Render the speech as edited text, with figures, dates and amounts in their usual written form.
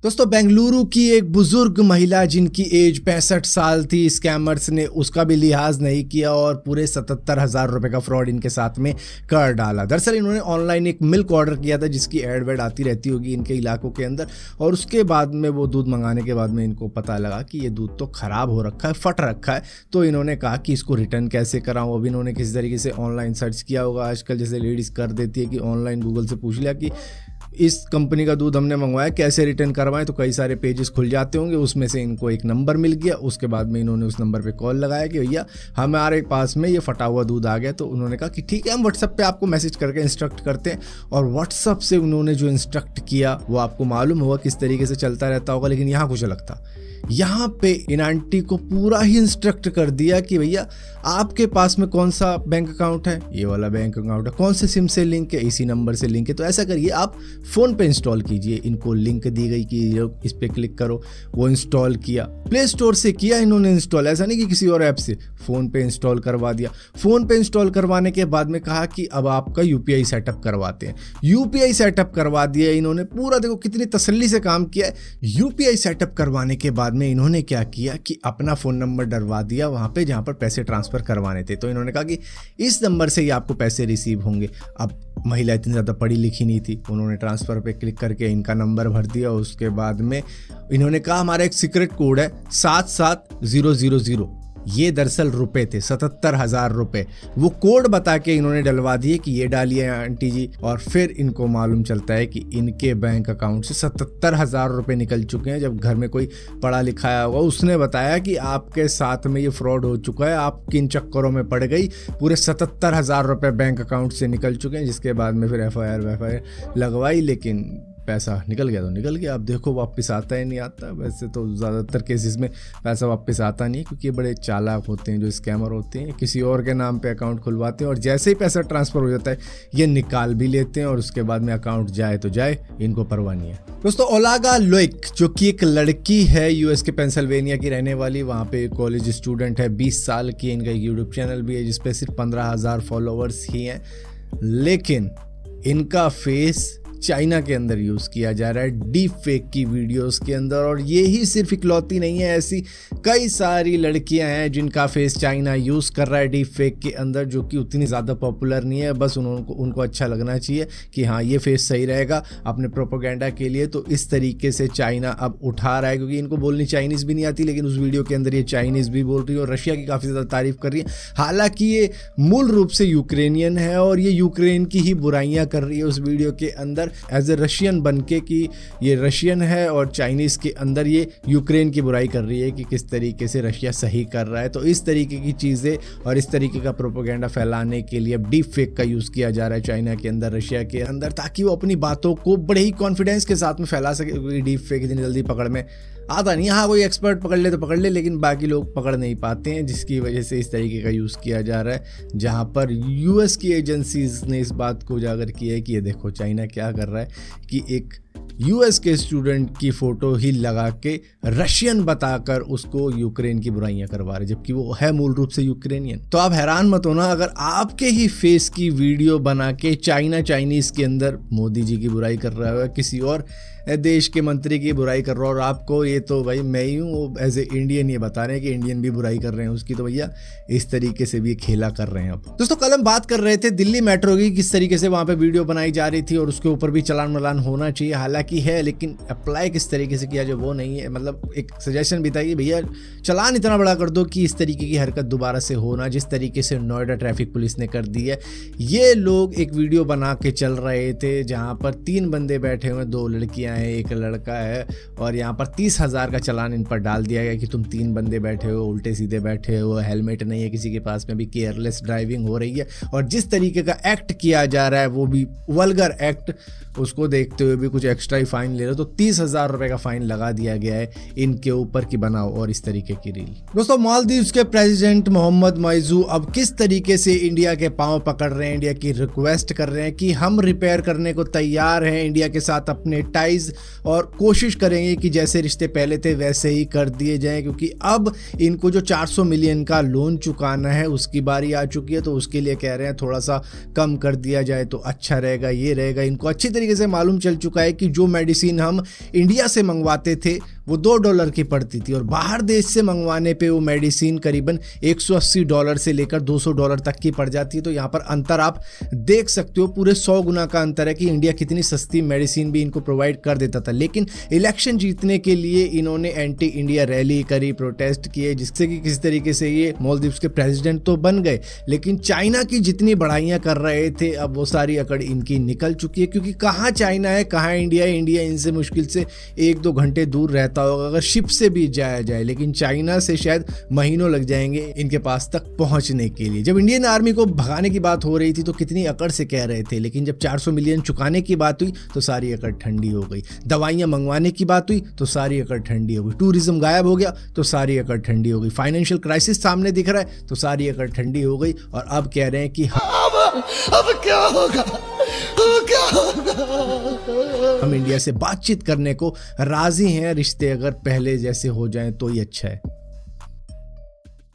दोस्तों बेंगलुरु की एक बुजुर्ग महिला जिनकी एज 65 साल थी, स्कैमर्स ने उसका भी लिहाज नहीं किया और पूरे 77,000 रुपए का फ्रॉड इनके साथ में कर डाला। दरअसल इन्होंने ऑनलाइन एक मिल्क ऑर्डर किया था जिसकी एड वेड आती रहती होगी इनके इलाकों के अंदर, और उसके बाद में वो दूध मंगाने के बाद में इनको पता लगा कि ये दूध तो ख़राब हो रखा है, फट रखा है। तो इन्होंने कहा कि इसको रिटर्न कैसे कराऊँ। अब इन्होंने किसी तरीके से ऑनलाइन सर्च किया होगा, आजकल जैसे लेडीज़ कर देती है कि ऑनलाइन गूगल से पूछ लिया कि इस कंपनी का दूध हमने मंगवाया, कैसे रिटर्न करवाएं। तो कई सारे पेजेस खुल जाते होंगे, उसमें से इनको एक नंबर मिल गया। उसके बाद में इन्होंने उस नंबर पे कॉल लगाया कि भैया हमारे पास में ये फटा हुआ दूध आ गया। तो उन्होंने कहा कि ठीक है, हम व्हाट्सएप पे आपको मैसेज करके इंस्ट्रक्ट करते हैं। और व्हाट्सएप से उन्होंने जो इंस्ट्रक्ट किया वो आपको मालूम होगा किस तरीके से चलता रहता होगा, लेकिन यहाँ कुछ अलग था। यहाँ पे इन आंटी को पूरा ही इंस्ट्रक्ट कर दिया कि भैया आपके पास में कौन सा बैंक अकाउंट है, ये वाला बैंक अकाउंट है, कौन से सिम से लिंक है, इसी नंबर से लिंक है। तो ऐसा करिए, आप फ़ोन पे इंस्टॉल कीजिए। इनको लिंक दी गई कि इस पे क्लिक करो, वो इंस्टॉल किया। प्ले स्टोर से किया इन्होंने इंस्टॉल, ऐसा नहीं कि किसी और ऐप से, फ़ोन पे इंस्टॉल करवा दिया। फ़ोन पे इंस्टॉल करवाने के बाद में कहा कि अब आपका यूपीआई सेटअप करवाते हैं। यूपीआई सेटअप करवा दिया इन्होंने पूरा। देखो कितनी तसल्ली से काम किया है। यूपीआई सेटअप करवाने के बाद में इन्होंने क्या किया कि अपना फ़ोन नंबर डलवा दिया वहाँ पे जहाँ पर पैसे ट्रांसफ़र करवाने थे। तो इन्होंने कहा कि इस नंबर से ही आपको पैसे रिसीव होंगे। अब महिला इतनी ज़्यादा पढ़ी लिखी नहीं थी, उन्होंने ट्रांसफ़र पे क्लिक करके इनका नंबर भर दिया। उसके बाद में इन्होंने कहा हमारा एक सीक्रेट कोड है 77000। ये दरअसल रुपए थे, 77,000 रुपए। वो कोड बता के इन्होंने डलवा दिए कि ये डालिए आंटी जी। और फिर इनको मालूम चलता है कि इनके बैंक अकाउंट से 77,000 रुपए निकल चुके हैं। जब घर में कोई पढ़ा लिखाया होगा उसने बताया कि आपके साथ में ये फ्रॉड हो चुका है, आप किन चक्करों में पड़ गई, पूरे 77,000 रुपए बैंक अकाउंट से निकल चुके हैं। जिसके बाद में फिर FIR लगवाई, लेकिन पैसा निकल गया तो निकल गया। अब देखो वापस आता है नहीं आता। वैसे तो ज़्यादातर केसेस में पैसा वापस आता नहीं है, क्योंकि ये बड़े चालाक होते हैं जो स्कैमर होते हैं। किसी और के नाम पे अकाउंट खुलवाते हैं और जैसे ही पैसा ट्रांसफ़र हो जाता है ये निकाल भी लेते हैं, और उसके बाद में अकाउंट जाए तो जाए, इनको परवाह नहीं है। दोस्तों ओलागा लोइक जो कि एक लड़की है US के पेंसिल्वेनिया की रहने वाली, वहाँ पे कॉलेज स्टूडेंट है, 20 साल की। इनका एक यूट्यूब चैनल भी है जिसपे सिर्फ 15,000 फॉलोअर्स ही हैं, लेकिन इनका फेस चाइना के अंदर यूज़ किया जा रहा है डीप फेक की वीडियोस के अंदर। और ये ही सिर्फ इकलौती नहीं है, ऐसी कई सारी लड़कियां हैं जिनका फेस चाइना यूज़ कर रहा है डीप फेक के अंदर, जो कि उतनी ज़्यादा पॉपुलर नहीं है। बस उनको अच्छा लगना चाहिए कि हाँ ये फेस सही रहेगा अपने प्रोपेगेंडा के लिए। तो इस तरीके से चाइना अब उठा रहा है, क्योंकि इनको बोलनी चाइनीज़ भी नहीं आती, लेकिन उस वीडियो के अंदर ये चाइनीज़ भी बोल रही है और रशिया की काफ़ी ज़्यादा तारीफ़ कर रही है। हालांकि ये मूल रूप से यूक्रेनियन है और ये यूक्रेन की ही बुराइयाँ कर रही है उस वीडियो के अंदर एज ए रशियन बन के, कि ये रशियन है, और चाइनीज़ के अंदर ये यूक्रेन की बुराई कर रही है कि किस तरीके से रशिया सही कर रहा है। तो इस तरीके की चीज़ें और इस तरीके का प्रोपेगेंडा फैलाने के लिए अब डीप फेक का यूज़ किया जा रहा है चाइना के अंदर, रशिया के अंदर, ताकि वो अपनी बातों को बड़े ही कॉन्फिडेंस के साथ में फैला सके। क्योंकि डीप फेक इतनी जल्दी पकड़ में आता नहीं। हाँ कोई एक्सपर्ट पकड़ ले तो पकड़ ले, लेकिन बाकी लोग पकड़ नहीं पाते हैं, जिसकी वजह से इस तरीके का यूज़ किया जा रहा है। जहाँ पर US की एजेंसीज ने इस बात को उजागर किया है कि ये देखो चाइना क्या कर रहा है, कि एक US के स्टूडेंट की फ़ोटो ही लगा के रशियन बताकर उसको यूक्रेन की बुराइयां करवा रहे, जबकि वो है मूल रूप से यूक्रेनियन। तो आप हैरान मत होना अगर आपके ही फेस की वीडियो बना के चाइनीज़ के अंदर मोदी जी की बुराई कर रहा है, किसी और देश के मंत्री की बुराई कर रहा हो, और आपको ये तो भाई मैं ही हूँ वो एज ए इंडियन ये बता रहे हैं कि इंडियन भी बुराई कर रहे हैं उसकी। तो भैया इस तरीके से भी खेला कर रहे हैं। अब दोस्तों कल हम बात कर रहे थे दिल्ली मेट्रो की, किस तरीके से वहाँ पे वीडियो बनाई जा रही थी और उसके ऊपर भी चलान मलान होना चाहिए, हालांकि है, लेकिन अप्लाई किस तरीके से किया जो वो नहीं है। मतलब एक सजेशन भी था कि भैया चलान इतना बड़ा कर दो कि इस तरीके की हरकत दोबारा से होना, जिस तरीके से नोएडा ट्रैफिक पुलिस ने कर दी है। ये लोग एक वीडियो बना के चल रहे थे जहाँ पर 3 बंदे बैठे हुए, 2 लड़कियाँ हैं, एक लड़का है, और यहाँ पर 30,000 का चलान इन पर डाल दिया गया कि तुम 3 बंदे बैठे हो, उल्टे सीधे बैठे हो, हेलमेट नहीं है किसी के पास में, भी केयरलेस ड्राइविंग हो रही है। और जिस तरीके का एक्ट किया जा रहा है वो भी वल्गर एक्ट, उसको देखते हुए भी कुछ एक्स्ट्रा ही फाइन ले रहे हो। तो 30,000 रुपए का फाइन लगा दिया गया है इनके ऊपर कि बनाओ और इस तरीके की रील। दोस्तों मालदीव्स के प्रेसिडेंट मोहम्मद मोइज़ू अब किस तरीके से इंडिया के पांव पकड़ रहे हैं, इंडिया की रिक्वेस्ट कर रहे हैं कि हम रिपेयर करने को तैयार हैं इंडिया के साथ अपने टाइज, और कोशिश करेंगे कि जैसे रिश्ते पहले थे वैसे ही कर दिए जाएं, क्योंकि अब इनको जो 400 मिलियन का लोन चुकाना है उसकी बारी आ चुकी है। तो उसके लिए कह रहे हैं थोड़ा सा कम कर दिया जाए तो अच्छा रहेगा, ये रहेगा। इनको अच्छी तरीके से मालूम चल चुका है कि जो जो मेडिसिन हम इंडिया से मंगवाते थे वो $2 की पड़ती थी और बाहर देश से मंगवाने पे वो मेडिसिन करीबन $180 से लेकर $200 तक की पड़ जाती है। तो यहाँ पर अंतर आप देख सकते हो, पूरे 100 गुना का अंतर है कि इंडिया कितनी सस्ती मेडिसिन भी इनको प्रोवाइड कर देता था। लेकिन इलेक्शन जीतने के लिए इन्होंने एंटी इंडिया रैली करी, प्रोटेस्ट किए, जिससे कि किसी तरीके से ये मालदीव्स के प्रेसिडेंट तो बन गए। लेकिन चाइना की जितनी बढ़ाइयाँ कर रहे थे अब वो सारी अकड़ इनकी निकल चुकी है, क्योंकि कहाँ चाइना है कहाँ इंडिया है। इंडिया इनसे मुश्किल से 1-2 घंटे दूर रहता होगा अगर शिप से भी जाया जाए, लेकिन चाइना से शायद महीनों लग जाएंगे इनके पास तक पहुंचने के लिए। जब इंडियन आर्मी को भगाने की बात हो रही थी तो कितनी अकड़ से कह रहे थे, लेकिन जब 400 मिलियन चुकाने की बात हुई तो सारी अकड़ ठंडी हो गई। दवाइयां मंगवाने की बात हुई तो सारी अकड़ ठंडी हो गई। टूरिज्म गायब हो गया तो सारी अकड़ ठंडी हो गई। फाइनेंशियल क्राइसिस सामने दिख रहा है तो सारी अकड़ ठंडी हो गई। और अब कह रहे हैं कि अब क्या होगा, क्या होगा? हम इंडिया से बातचीत करने को राजी हैं, रिश्ते अगर पहले जैसे हो जाएं तो ही अच्छा है।